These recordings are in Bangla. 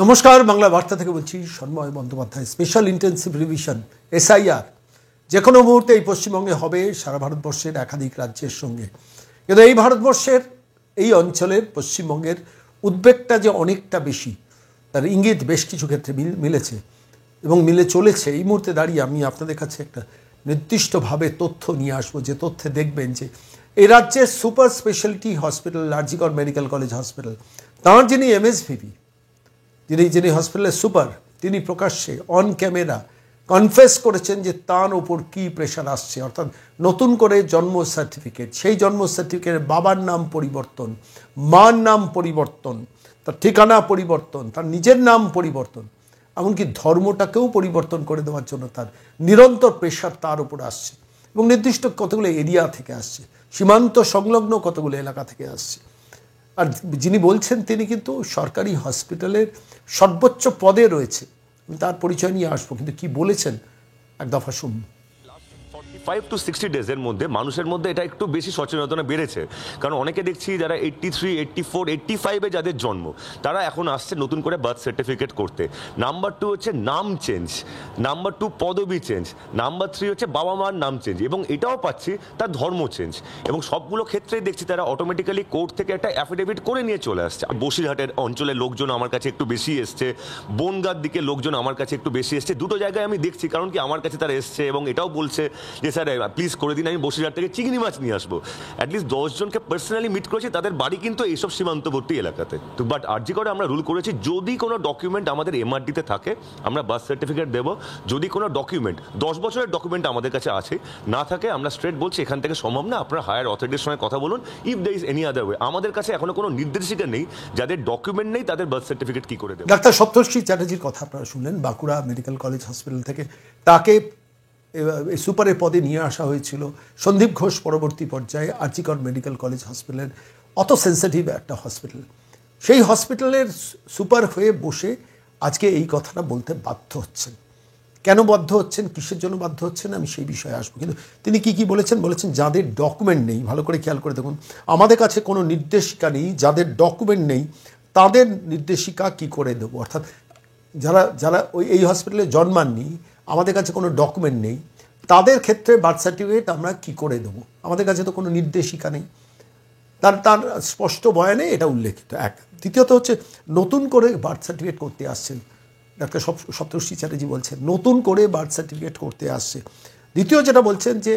নমস্কার, বাংলা বার্তা থেকে বলছি Sanmoy Bandyopadhyay. Special intensive revision SIR যে কোনো মুহূর্তে এই পশ্চিমবঙ্গে হবে সারা ভারতবর্ষের একাধিক রাজ্যের সঙ্গে। কিন্তু এই ভারতবর্ষের এই অঞ্চলের পশ্চিমবঙ্গের উদ্বেগটা যে অনেকটা বেশি, তার ইঙ্গিত বেশ কিছু ক্ষেত্রে মিলেছে এবং মিলে চলেছে। এই মুহূর্তে দাঁড়িয়ে আমি আপনাদের কাছে একটা নির্দিষ্টভাবে তথ্য নিয়ে আসবো, যে তথ্যে দেখবেন যে এই রাজ্যের super speciality hospital RG Kar medical college hospital, তাঁর যিনি এমএসভিপি, যিনি হসপিটালের সুপার, তিনি প্রকাশ্যে অন ক্যামেরা কনফেস করেছেন যে তার ওপর কী প্রেশার আসছে। অর্থাৎ নতুন করে জন্ম সার্টিফিকেট, সেই জন্ম সার্টিফিকেটের বাবার নাম পরিবর্তন, মার নাম পরিবর্তন, তার ঠিকানা পরিবর্তন, তার নিজের নাম পরিবর্তন, এমনকি ধর্মটাকেও পরিবর্তন করে দেওয়ার জন্য তার নিরন্তর প্রেশার তার উপর আসছে এবং নির্দিষ্ট কতগুলো এরিয়া থেকে আসছে, সীমান্ত সংলগ্ন কতগুলো এলাকা থেকে আসছে। আর যিনি বলছেন তিনি কিন্তু সরকারি হসপিটালের সর্বোচ্চ পদে রয়েছে। আমি তার পরিচয় নিয়ে আসবো, কিন্তু কি বলেছেন এক দফা শুনুন। 5 to 60 ডেজের মধ্যে মানুষের মধ্যে এটা একটু বেশি সচেতনতা বেড়েছে, কারণ অনেকে দেখছি যারা 83, 84, 85-এ যাদের জন্ম, তারা এখন আসছে নতুন করে বার্থ সার্টিফিকেট করতে। নাম্বার 2 হচ্ছে নাম চেঞ্জ, নাম্বার 2 পদবি চেঞ্জ, নাম্বার 3 হচ্ছে বাবা মার নাম চেঞ্জ, এবং এটাও পাচ্ছি তার ধর্ম চেঞ্জ। এবং সবগুলো ক্ষেত্রেই দেখছি তারা অটোমেটিক্যালি কোর্ট থেকে একটা অ্যাফিডেভিট করে নিয়ে চলে আসছে। বসিরহাটের অঞ্চলের লোকজন আমার কাছে একটু বেশি এসছে, বনগাঁর দিকে লোকজন আমার কাছে একটু বেশি এসছে। দুটো জায়গায় আমি দেখছি, কারণ কি আমার কাছে তারা এসছে এবং এটাও বলছে যে স্যার প্লিজ করে দিন, আমি বসিরহাট থেকে চিংড়ি মাছ নিয়ে আসবো। অ্যাটলিস্ট 10 জনকে পার্সোনালি মিট করেছি, তাদের বাড়ি কিন্তু এইসব সীমান্তবর্তী এলাকাতে। তো বাট আরজি করে আমরা রুল করেছি, যদি কোনো ডকুমেন্ট আমাদের এমআরডিতে থাকে আমরা বার্থ সার্টিফিকেট দেবো। যদি কোনো ডকুমেন্ট 10 বছরের ডকুমেন্ট আমাদের কাছে আছে না থাকে, আমরা স্ট্রেট বলছি এখান থেকে সম্ভব না, আপনারা হায়ার অথরিটির সঙ্গে কথা বলুন। If there is any other way, আমাদের কাছে এখনো কোনো নির্দেশিকা নেই যাদের ডকুমেন্ট নেই তাদের বার্থ সার্টিফিকেট কি করে দেবে। ডাক্তার সপ্তর্ষি চ্যাটার্জির কথা আপনারা শুনলেন। বাঁকুড়া মেডিকেল কলেজ হসপিটাল থেকে তাকে সুপারের পদে নিয়ে আসা হয়েছিল। সন্দীপ ঘোষ পরবর্তী পর্যায়ে আরজিকর মেডিকেল কলেজ হসপিটালের অত সেন্সিটিভ একটা হসপিটাল, সেই হসপিটালের সুপার হয়ে বসে আজকে এই কথাটা বলতে বাধ্য হচ্ছেন। কেন বাধ্য হচ্ছেন, কিসের জন্য বাধ্য হচ্ছেন, আমি সেই বিষয়ে আসবো। কিন্তু তিনি কি বলেছেন যাদের ডকুমেন্ট নেই, ভালো করে খেয়াল করে দেখুন, আমাদের কাছে কোনো নির্দেশিকা নেই, যাদের ডকুমেন্ট নেই তাদের নির্দেশিকা কি করে দেবো। অর্থাৎ যারা এই হসপিটালে জন্মাননি, আমাদের কাছে কোনো ডকুমেন্ট নেই, তাদের ক্ষেত্রে বার্থ সার্টিফিকেট আমরা কি করে দেবো, আমাদের কাছে তো কোনো নির্দেশিকা নেই। তার স্পষ্ট বয়ানে এটা উল্লেখিত। এক, দ্বিতীয়ত হচ্ছে নতুন করে বার্থ সার্টিফিকেট করতে আসছেন। ডাক্তার সপ্তর্ষি চ্যাটার্জি বলছেন নতুন করে বার্থ সার্টিফিকেট করতে আসছে। দ্বিতীয় যেটা বলছেন যে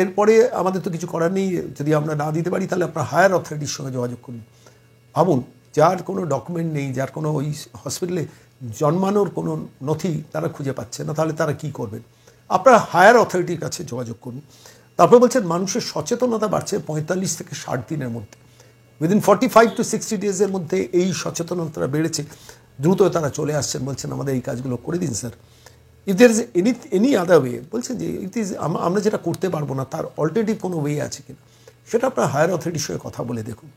এরপরে আমাদের তো কিছু করার নেই, যদি আমরা না দিতে পারি তাহলে আপনারা হায়ার অথরিটির সঙ্গে যোগাযোগ করুন। ভাবুন, যার কোনো ডকুমেন্ট নেই, যার কোনো ওই হসপিটালে জন্মানোর কোনো নথি তারা খুঁজে পাচ্ছে না, তাহলে তারা কি করবেন? আপনারা হায়ার অথরিটির কাছে যোগাযোগ করুন। তারপরে বলছেন মানুষের সচেতনতা বাড়ছে 45 থেকে 60 দিনের মধ্যে, উইদিন 45 to 60 ডেজের মধ্যে এই সচেতনতা বেড়েছে। দ্রুত তারা চলে আসছেন, বলছেন আমাদের এই কাজগুলো করে দিন sir. If there is any other way, বলছেন যে আমরা যেটা করতে পারবো না তার অল্টারনেটিভ কোনো ওয়ে আছে কিনা, সেটা আপনার হায়ার অথরিটির সঙ্গে কথা বলে দেখুন।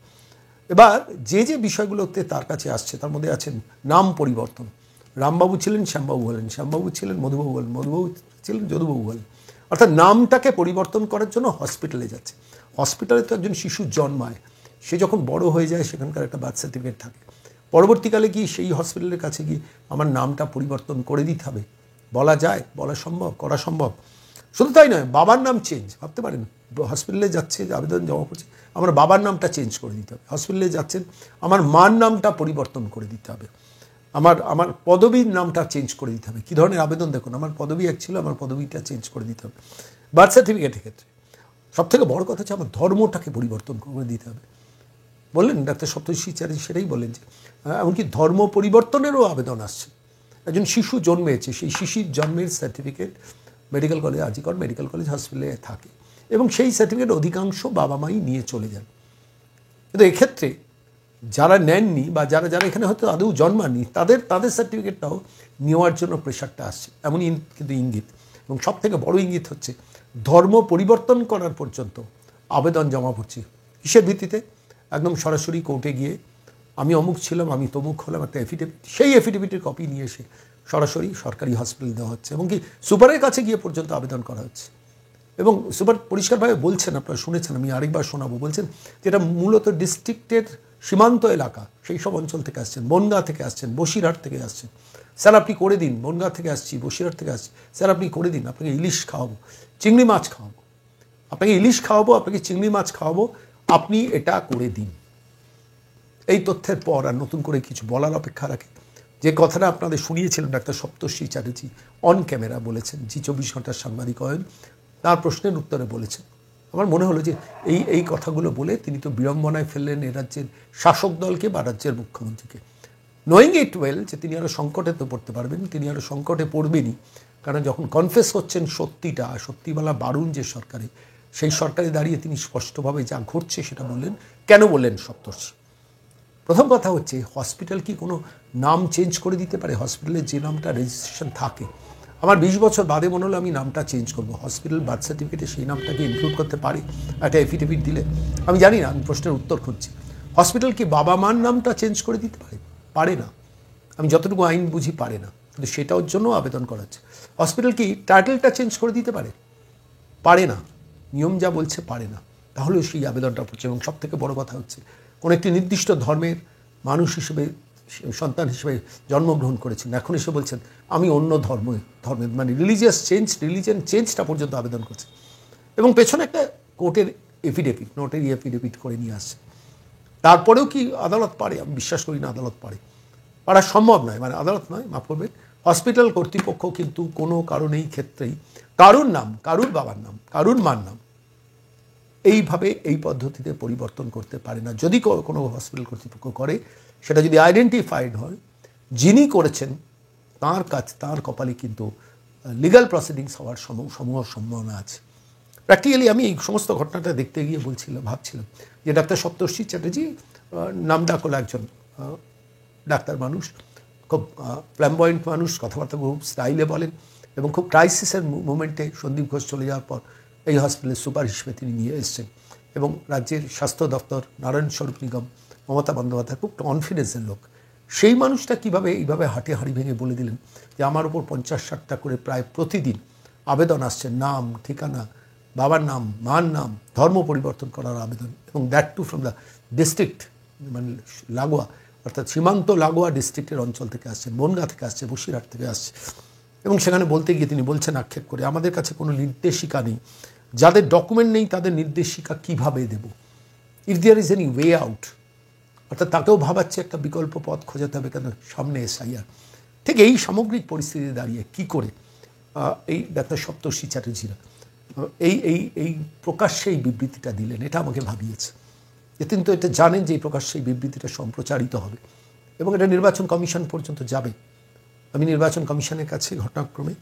এবার যে বিষয়গুলোতে তার কাছে আসছে তার মধ্যে আছেন নাম পরিবর্তন। রামবাবু ছিলেন শ্যামবাবু হলেন, শ্যামবাবু ছিলেন মধুবাবু হলেন, মধুবাবু ছিলেন যদুবাবু হলেন। অর্থাৎ নামটাকে পরিবর্তন করার জন্য হসপিটালে যাচ্ছে। হসপিটালে তো একজন শিশু জন্মায়, সে যখন বড় হয়ে যায় সেখানকার একটা বার্থ সার্টিফিকেট থাকে। পরবর্তীকালে কি সেই হসপিটালের কাছে গিয়ে আমার নামটা পরিবর্তন করে দিতে হবে? বলা যায়, বলা সম্ভব, করা সম্ভব। শুধু তাই নয়, বাবার নাম চেঞ্জ, ভাবতে পারেন হসপিটালে যাচ্ছে, আবেদন জমা করছে, আমার বাবার নামটা চেঞ্জ করে দিতে হবে। হসপিটালে যাচ্ছেন, আমার মার নামটা পরিবর্তন করে দিতে হবে, আমার পদবীর নামটা চেঞ্জ করে দিতে হবে। কী ধরনের আবেদন দেখুন, আমার পদবী এক ছিল, আমার পদবীটা চেঞ্জ করে দিতে হবে বার্থ সার্টিফিকেটের ক্ষেত্রে। সবথেকে বড় কথা হচ্ছে আমার ধর্মটাকে পরিবর্তন করে দিতে হবে। বললেন ডাক্তার সপ্তর্ষি চ্যাটার্জি, সেটাই বলেন যে এমনকি ধর্ম পরিবর্তনেরও আবেদন আসছে। একজন শিশু জন্মেছে, সেই শিশুর জন্মের certificate medical college RG Kar medical college হসপিটালে থাকে এবং সেই সার্টিফিকেট অধিকাংশ বাবা মাই নিয়ে চলে যান। কিন্তু এক্ষেত্রে যারা নেননি বা যারা এখানে হয়তো আদৌ জন্মাননি, তাদের সার্টিফিকেটটাও নেওয়ার জন্য প্রেশারটা আসছে, এমনই কিন্তু ইঙ্গিত। এবং সবথেকে বড় ইঙ্গিত হচ্ছে ধর্ম পরিবর্তন করার পর্যন্ত আবেদন জমা পড়ছে। কিসের ভিত্তিতে? একদম সরাসরি কোর্টে গিয়ে আমি অমুক ছিলাম, আমি তমুক হলাম, একটা এফিডেভিট, সেই এফিডেভিটের কপি নিয়ে এসে সরাসরি সরকারি হসপিটাল দেওয়া হচ্ছে এবং কি সুপারের কাছে গিয়ে পর্যন্ত আবেদন করা হচ্ছে। এবং সুপার পরিষ্কারভাবে বলছেন, আপনারা শুনেছেন, আমি আরেকবার শোনাবো, বলছেন যেটা মূলত ডিস্ট্রিক্টের সীমান্ত এলাকা সেই সব অঞ্চল থেকে আসছেন, বনগাঁ থেকে আসছেন, বসিরহাট থেকে আসছেন। স্যার আপনি করে দিন, বনগাঁ থেকে আসছি, বসিরহাট থেকে আসছি, স্যার আপনি করে দিন, আপনাকে ইলিশ খাওয়াবো, চিংড়ি মাছ খাওয়াবো, আপনাকে ইলিশ খাওয়াবো, আপনাকে চিংড়ি মাছ খাওয়াবো, আপনি এটা করে দিন। এই তথ্যের পর আর নতুন করে কিছু বলার অপেক্ষা রাখে। যে কথাটা আপনাদের শুনিয়েছিলেন doctor Saptarshi Chatterjee on camera বলেছেন, জি 24 ঘন্টার সাংবাদিক হয়েন, তার প্রশ্নের উত্তরে বলেছেন। আমার মনে হলো যে এই কথাগুলো বলে তিনি তো বিড়ম্বনায় ফেললেন এ রাজ্যের শাসক দলকে বা রাজ্যের মুখ্যমন্ত্রীকে, নোয়িং ইট ওয়েল যে তিনি আরও সংকটে তো পড়তে পারবেন, তিনি আরও সংকটে পড়বেনই। কারণ যখন কনফেস হচ্ছেন সত্যি বলা বারুণ যে সরকারে, সেই সরকারে দাঁড়িয়ে তিনি স্পষ্টভাবে যা ঘটছে সেটা বললেন। কেন বললেন সপ্তর্ষি? প্রথম কথা হচ্ছে, হসপিটাল কি কোনো নাম চেঞ্জ করে দিতে পারে? হসপিটালের যে নামটা রেজিস্ট্রেশন থাকে, আমার 20 বছর বাদে মনে হলো আমি নামটা চেঞ্জ করবো, হসপিটাল বার্থ সার্টিফিকেটে সেই নামটাকে ইনক্লুড করতে পারে একটা এফিডেভিট দিলে? আমি জানি না, আমি প্রশ্নের উত্তর খুঁজছি। হসপিটাল কি বাবা মার নামটা চেঞ্জ করে দিতে পারে? পারে না, আমি যতটুকু আইন বুঝি পারে না, কিন্তু সেটার জন্য আবেদন করা হচ্ছে। হসপিটাল কি টাইটেলটা চেঞ্জ করে দিতে পারে? পারে না, নিয়ম যা বলছে পারে না। তাহলেও সেই আবেদনটা পড়ছে। এবং সবথেকে বড় কথা হচ্ছে, কোনো একটি নির্দিষ্ট ধর্মের মানুষ হিসেবে, সন্তান হিসেবে জন্মগ্রহণ করেছেন, এখন এসে বলছেন আমি অন্য ধর্মের মানে রিলিজিয়ান চেঞ্জটা পর্যন্ত আবেদন করছে। এবং পেছনে একটা কোর্টের এফিডেভিট, নোটারি এফিডেভিট করে নিয়ে আসছে। তারপরেও কি আদালত পারে? আমি বিশ্বাস করি না আদালত পারা সম্ভব নয়, মানে আদালত নয়, মাফ করবে, হসপিটাল কর্তৃপক্ষ কিন্তু কোনো কারণেই ক্ষেত্রেই কারুর নাম, কারুর বাবার নাম, কারুর মার নাম এইভাবে এই পদ্ধতিতে পরিবর্তন করতে পারে না। যদি কোনো হসপিটাল কর্তৃপক্ষ করে, সেটা যদি আইডেন্টিফাইড হয়, যিনি করেছেন তার কপালে কিন্তু লিগ্যাল প্রসিডিংস হওয়ার সম্ভাবনা আছে। প্র্যাকটিক্যালি আমি এই সমস্ত ঘটনাটা দেখতে গিয়ে ভাবছিলাম যে ডাক্তার সপ্তর্ষি চ্যাটার্জি নামডাক হলো একজন ডাক্তার মানুষ, খুব ফ্ল্যামবয়েন্ট মানুষ, কথাবার্তা খুব স্টাইলে বলেন, এবং খুব ক্রাইসিসের মুমেন্টে সন্দীপ ঘোষ চলে যাওয়ার পর এই হসপিটালের সুপার হিসেবে তিনি নিয়ে এসছেন। এবং রাজ্যের স্বাস্থ্য দপ্তর, নারায়ণ স্বরূপ নিগম, মমতা বন্দ্যোপাধ্যায় খুব কনফিডেন্সের লোক, সেই মানুষটা কীভাবে এইভাবে হাড়ি ভেঙে বলে দিলেন যে আমার ওপর 50-60টা করে প্রায় প্রতিদিন আবেদন আসছে, নাম, ঠিকানা, বাবার নাম, মার নাম, ধর্ম পরিবর্তন করার আবেদন, এবং that to from the district, মানে লাগোয়া, অর্থাৎ সীমান্ত লাগোয়া ডিস্ট্রিক্টের অঞ্চল থেকে আসছে, বনগাঁ থেকে আসছে, বসিরহাট থেকে আসছে। এবং সেখানে বলতে গিয়ে তিনি বলছেন আক্ষেপ করে, আমাদের কাছে কোনো নির্দেশিকা নেই, যাদের ডকুমেন্ট নেই তাদের নির্দেশিকা কিভাবে দেব? If there is any way out, অর্থাৎ তাকেও ভাবাচ্ছে একটা বিকল্প পথ খোঁজাতে হবে, কেন সামনে এসআইআর। ঠিক এই সামগ্রিক পরিস্থিতিতে দাঁড়িয়ে কি করে এই ডাক্তার সপ্তর্ষি চ্যাটার্জিরা এই প্রকাশ্যে এই বিবৃতিটা দিলেন, এটা আমাকে ভাবিয়েছে। যে তিনি তো এটা জানেন যে এই প্রকাশ্যে এই বিবৃতিটা সম্প্রচারিত হবে এবং এটা নির্বাচন কমিশন পর্যন্ত যাবে। আমি নির্বাচন কমিশনের কাছে ঘটনাক্রমে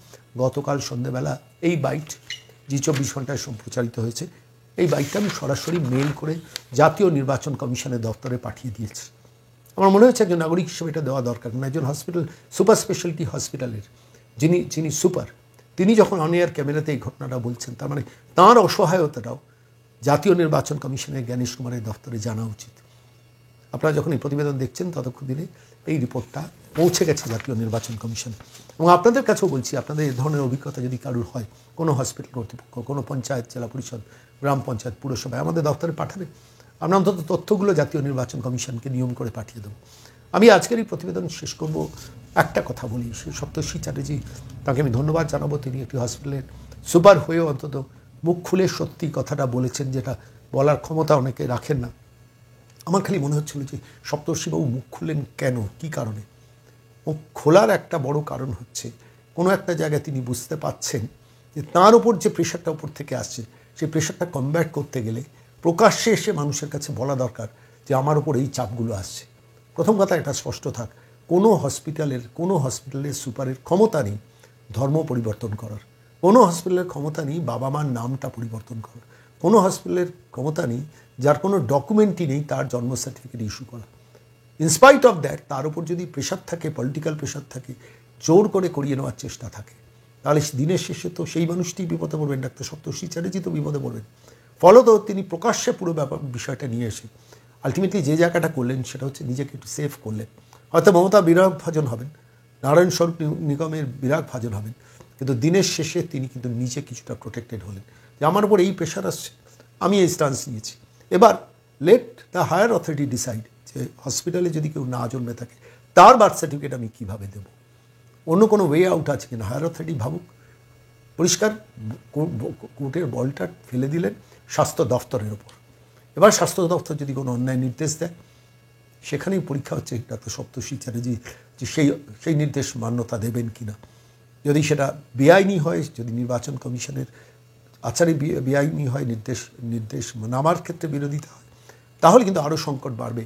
গতকাল সন্ধ্যেবেলা এই বাইট জি 24 ঘন্টায় সম্প্রচারিত হয়েছে, এই বাইটটা আমি সরাসরি মেল করে জাতীয় নির্বাচন কমিশনের দপ্তরে পাঠিয়ে দিয়েছি। আমার মনে হচ্ছে একজন নাগরিক হিসেবে এটা দেওয়া দরকার। না, একজন হসপিটাল, সুপার স্পেশালিটি হসপিটালের যিনি সুপার, তিনি যখন অন এয়ার ক্যামেরাতে এই ঘটনাটা বলছেন, তার মানে তাঁর অসহায়তাটাও জাতীয় নির্বাচন কমিশনের জ্ঞানেশ কুমারের দপ্তরে জানা উচিত। আপনারা যখন এই প্রতিবেদন দেখছেন ততক্ষণ দিনে এই রিপোর্টটা পৌঁছে গেছে জাতীয় নির্বাচন কমিশন। এবং আপনাদের কাছেও বলছি, আপনাদের এই ধরনের অভিজ্ঞতা যদি কারোর হয়, কোনো হসপিটাল কর্তৃপক্ষ, কোনো পঞ্চায়েত, জেলা পরিষদ, গ্রাম পঞ্চায়েত, পুরসভায় আমাদের দপ্তরে পাঠাবেন। আমরা অন্তত তথ্যগুলো জাতীয় নির্বাচন কমিশনকে নিয়ম করে পাঠিয়ে দেবো। আমি আজকের এই প্রতিবেদন শেষ করব একটা কথা বলি, সপ্তর্ষি চ্যাটার্জি, তাকে আমি ধন্যবাদ জানাবো। তিনি একটি হসপিটালের সুপার হয়েও অন্তত মুখ খুলে সত্যি কথাটা বলেছেন, যেটা বলার ক্ষমতা অনেকে রাখেন না। আমার খালি মনে হচ্ছিল যে সপ্তর্ষিবাবু মুখ খুললেন কেন, কী কারণে? মুখ খোলার একটা বড় কারণ হচ্ছে, কোনো একটা জায়গায় তিনি বুঝতে পাচ্ছেন যে তাঁর ওপর যে প্রেশারটা উপর থেকে আসছে, সেই প্রেশারটা কমব্যাট করতে গেলে প্রকাশ্যে এসে মানুষের কাছে বলা দরকার যে আমার ওপর এই চাপগুলো আসছে। প্রথম কথা এটা স্পষ্ট থাক, কোনো হসপিটালের সুপারের ক্ষমতা নেই ধর্ম পরিবর্তন করার, কোনো হসপিটালের ক্ষমতা নেই বাবা মার নামটা পরিবর্তন করার, কোনো হসপিটালের ক্ষমতা নেই যার কোনো ডকুমেন্টই নেই তার জন্ম সার্টিফিকেট ইস্যু করা। ইনস্পাইট অফ দ্যাট, তার উপর যদি প্রেশার থাকে, পলিটিক্যাল প্রেশার থাকে, জোর করে করিয়ে নেওয়ার চেষ্টা থাকে, তাহলে দিনের শেষে তো সেই মানুষটি বিপদে পড়বেন, ডাক্তার সপ্তর্ষি চ্যাটার্জি তো বিপদে পড়বেন। ফলত তিনি প্রকাশ্যে পুরো বিষয়টা নিয়ে এসে আলটিমেটলি যে জায়গাটা করলেন সেটা হচ্ছে নিজেকে একটু সেভ করলেন। হয়তো মমতা বিরাগ ভাজন হবেন, নারায়ণ স্বরূপ নিগমের বিরাগ ভাজন হবেন, কিন্তু দিনের শেষে তিনি কিন্তু নিজে কিছুটা প্রোটেক্টেড হলেন যে আমার উপর এই প্রেশার আসছে, আমি এই স্টান্স নিয়েছি, এবার let the higher authority decide যে হসপিটালে যদি কেউ না জন্মে থাকে তার বার্থ সার্টিফিকেট আমি কীভাবে দেব, অন্য কোনো ওয়ে আউট আছে কিনা। হায়ার অথরিটি ভাবুক। পরিষ্কার কোর্টের বলটা ফেলে দিলেন স্বাস্থ্য দফতরের ওপর। এবার স্বাস্থ্য দফতর যদি কোনো অন্যায় নির্দেশ দেয়, সেখানেই পরীক্ষা হচ্ছে ডাক্তার সপ্তর্ষি চ্যাটার্জি যে সেই নির্দেশ মান্যতা দেবেন কি না। যদি সেটা বেআইনি হয়, যদি নির্বাচন কমিশনের আচারে বেআইনি হয়, নির্দেশ নামার ক্ষেত্রে বিরোধিতা হয়, তাহলে কিন্তু আরও সংকট বাড়বে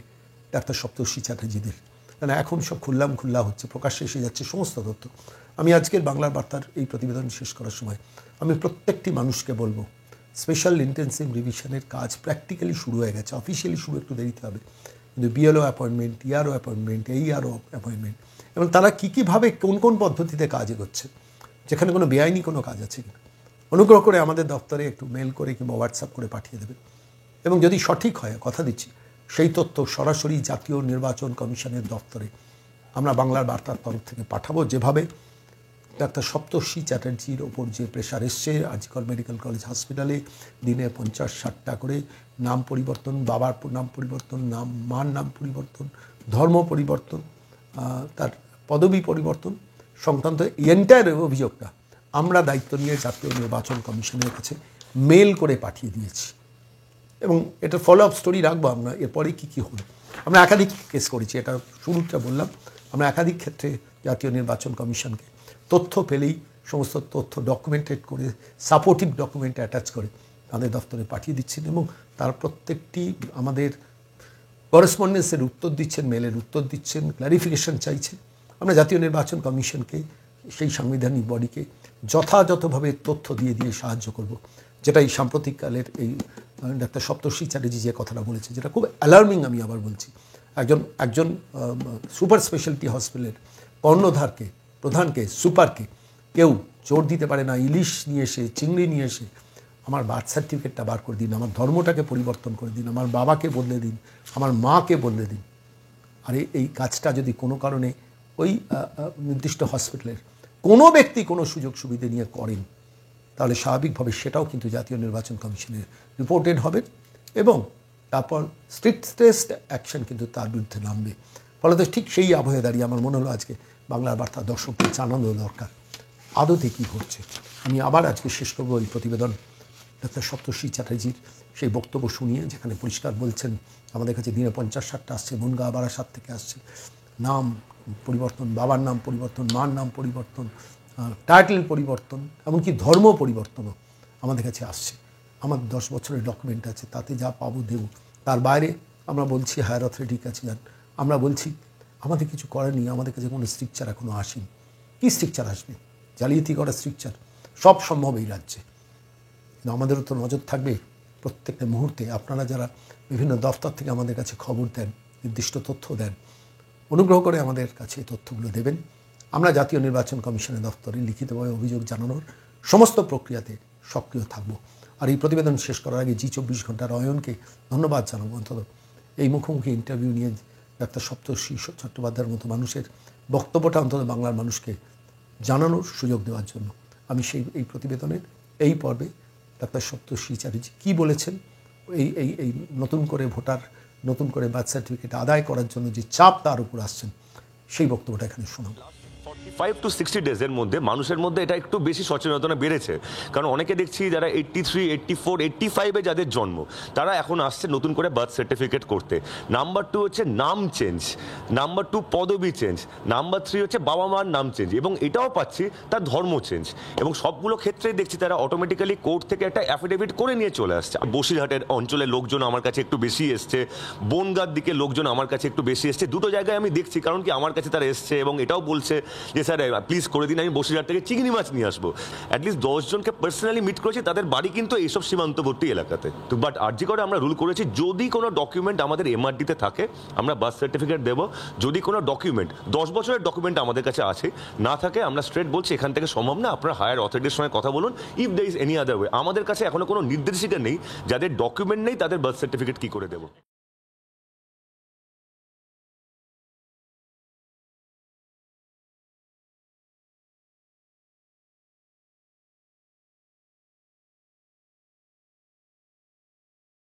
ডাক্তার সপ্তর্ষি চ্যাটার্জিদের। কারণ এখন সব খুল্লা হচ্ছে, প্রকাশ্যে এসে যাচ্ছে সমস্ত তথ্য। আমি আজকের বাংলার বার্তার এই প্রতিবেদন শেষ করার সময় আমি প্রত্যেকটি মানুষকে বলবো, স্পেশাল ইন্টেন্সিভ রিভিশনের কাজ প্র্যাকটিক্যালি শুরু হয়ে গেছে। অফিসিয়ালি শুরু একটু দেরিতে হবে, কিন্তু বিএলও অ্যাপয়েন্টমেন্ট, টিআরও অ্যাপয়েন্টমেন্ট, এইআরও অ্যাপয়েন্টমেন্ট, এবং তারা কীভাবে কোন পদ্ধতিতে কাজ এগোচ্ছে, যেখানে কোনো বেআইনি কোনো কাজ আছে কিনা, অনুগ্রহ করে আমাদের দপ্তরে একটু মেল করে কিংবা হোয়াটসঅ্যাপ করে পাঠিয়ে দেবেন। এবং যদি সঠিক হয়, কথা দিচ্ছি, সেই তথ্য সরাসরি জাতীয় নির্বাচন কমিশনের দপ্তরে আমরা বাংলার বার্তার তরফ থেকে পাঠাবো। যেভাবে ডাক্তার সপ্তর্ষি চ্যাটার্জির ওপর যে প্রেশার এসছে, আরজিকর মেডিকেল কলেজ হসপিটালে দিনে 50-60টা করে নাম পরিবর্তন, বাবার নাম পরিবর্তন, মার নাম পরিবর্তন, ধর্ম পরিবর্তন, তার পদবি পরিবর্তন সংক্রান্ত এন্টায়ার অভিযোগটা আমরা দায়িত্ব নিয়ে জাতীয় নির্বাচন কমিশনের কাছে মেল করে পাঠিয়ে দিয়েছি। এবং এটার ফলো আপ স্টোরি রাখবো আমরা, এরপরে কী হলো। আমরা একাধিক কেস করেছি, এটা শুরুটা বললাম। আমরা একাধিক ক্ষেত্রে জাতীয় নির্বাচন কমিশনকে তথ্য পেলেই সমস্ত তথ্য ডকুমেন্টেড করে, সাপোর্টিভ ডকুমেন্ট অ্যাটাচ করে তাদের দপ্তরে পাঠিয়ে দিচ্ছেন, এবং তার প্রত্যেকটি আমাদের করেসপন্ডেন্সের উত্তর দিচ্ছেন, মেলের উত্তর দিচ্ছেন, ক্ল্যারিফিকেশন চাইছেন। আমরা জাতীয় নির্বাচন কমিশনকে, সেই সাংবিধানিক বডিকে যথাযথভাবে তথ্য দিয়ে সাহায্য করব, যেটা এই সাম্প্রতিককালের এই ডাক্তার সপ্তর্ষি চ্যাটার্জি যে কথাটা বলেছে, যেটা খুব অ্যালার্মিং। আমি আবার বলছি, একজন সুপার স্পেশালিটি হসপিটালের কর্ণধারকে, প্রধানকে, সুপারকে কেউ জোর দিতে পারে না ইলিশ নিয়ে এসে, চিংড়ি নিয়ে এসে আমার বার্থ সার্টিফিকেটটা বার করে দিন, আমার ধর্মটাকে পরিবর্তন করে দিন, আমার বাবাকে বদলে দিন, আমার মাকে বদলে দিন। আর এই কাজটা যদি কোনো কারণে ওই নির্দিষ্ট হসপিটালের কোনো ব্যক্তি কোনো সুযোগ সুবিধে নিয়ে করেন, তাহলে স্বাভাবিকভাবে সেটাও কিন্তু জাতীয় নির্বাচন কমিশনের রিপোর্টেড হবে, এবং তারপর স্ট্রিক্টেস্ট অ্যাকশন কিন্তু তার বিরুদ্ধে নামবে। ফলে তো ঠিক সেই আবহে দাঁড়িয়ে আমার মনে হলো আজকে বাংলার বার্তা দর্শকদের জানানো দরকার আদতে কী হচ্ছে। আমি আবার আজকে শেষ করবো এই প্রতিবেদন ডাক্তার সপ্তর্ষি চ্যাটার্জির সেই বক্তব্য শুনিয়ে, যেখানে পরিষ্কার বলছেন আমাদের কাছে দিনে 50-60টা আসছে, বনগাঁ বারাসাত থেকে আসছে, নাম পরিবর্তন, বাবার নাম পরিবর্তন, মার নাম পরিবর্তন, টাইটেল পরিবর্তন, এমনকি ধর্ম পরিবর্তনও আমাদের কাছে আসছে। আমার 10 বছরের ডকুমেন্ট আছে, তাতে যা পাবো দেব। তার বাইরে আমরা বলছি হায়ার অথরিটির কাছে যান, আমরা বলছি আমাদের কিছু করেনি, আমাদের কাছে কোনো স্ট্রিকচার এখনও আসেনি। কী স্ট্রিকচার আসবে? জালিয়াতি করা স্ট্রিকচার সব সম্ভব এই রাজ্যে। কিন্তু আমাদেরও তো নজর থাকবে প্রত্যেকটা মুহূর্তে। আপনারা যারা বিভিন্ন দফতর থেকে আমাদের কাছে খবর দেন, নির্দিষ্ট তথ্য দেন, অনুগ্রহ করে আমাদের কাছে এই তথ্যগুলো দেবেন। আমরা জাতীয় নির্বাচন কমিশনের দফতরে লিখিতভাবে অভিযোগ জানানোর সমস্ত প্রক্রিয়াতে সক্রিয় থাকব। আর এই প্রতিবেদন শেষ করার আগে জি24 ঘন্টার অয়নকে ধন্যবাদ জানাবো, অন্তত এই মুখোমুখি ইন্টারভিউ নিয়ে ডাক্তার সপ্তর্ষি চট্টোপাধ্যায়ের মতো মানুষের বক্তব্যটা অন্তত বাংলার মানুষকে জানানোর সুযোগ দেওয়ার জন্য। আমি এই প্রতিবেদনের এই পর্বে ডাক্তার সপ্তর্ষি চ্যাটার্জি কী বলেছেন, এই নতুন করে নতুন করে বার্থ সার্টিফিকেট আদায় করার জন্য যে চাপ তার উপর আসছেন, সেই বক্তব্যটা এখানে শোনাব। 45 to 60 ডেজের মধ্যে মানুষের মধ্যে এটা একটু বেশি সচেতনতা বেড়েছে। কারণ অনেকে দেখছি যারা 83, 84, 85-এ যাদের জন্ম, তারা এখন আসছে নতুন করে বার্থ সার্টিফিকেট করতে। নাম্বার 2 হচ্ছে নাম চেঞ্জ, নাম্বার 2 পদবি চেঞ্জ, নাম্বার 3 হচ্ছে বাবা মার নাম চেঞ্জ, এবং এটাও পাচ্ছি তার ধর্ম চেঞ্জ। এবং সবগুলো ক্ষেত্রেই দেখছি তারা অটোমেটিক্যালি কোর্ট থেকে একটা অ্যাফিডেভিট করে নিয়ে চলে আসছে। বসিরহাটের অঞ্চলের লোকজন আমার কাছে একটু বেশি এসছে, বনগাঁর দিকে লোকজন আমার কাছে একটু বেশি এসছে। দুটো জায়গায় আমি দেখছি, কারণ কি আমার কাছে তারা এসছে এবং এটাও বলছে যে স্যার প্লিজ করে দিন, আমি বসিরহাট থেকে চিংড়ি মাছ নিয়ে আসবো। অ্যাটলিস্ট 10 জনকে পার্সোনালি মিট করেছি, তাদের বাড়ি কিন্তু এইসব সীমান্তবর্তী এলাকাতে। তো বাট আরজি করে আমরা রুল করেছি, যদি কোনো ডকুমেন্ট আমাদের এমআরডিতে থাকে আমরা বার্থ সার্টিফিকেট দেবো। যদি কোনো ডকুমেন্ট 10 বছরের ডকুমেন্ট আমাদের কাছে আছে, না থাকে আমরা স্ট্রেট বলছি এখান থেকে সম্ভব না, আপনারা হায়ার অথরিটির সঙ্গে কথা বলুন। If there is any other way, আমাদের কাছে এখনো কোনো নির্দেশিকা নেই যাদের ডকুমেন্ট নেই তাদের বার্থ সার্টিফিকেট কী করে দেবো।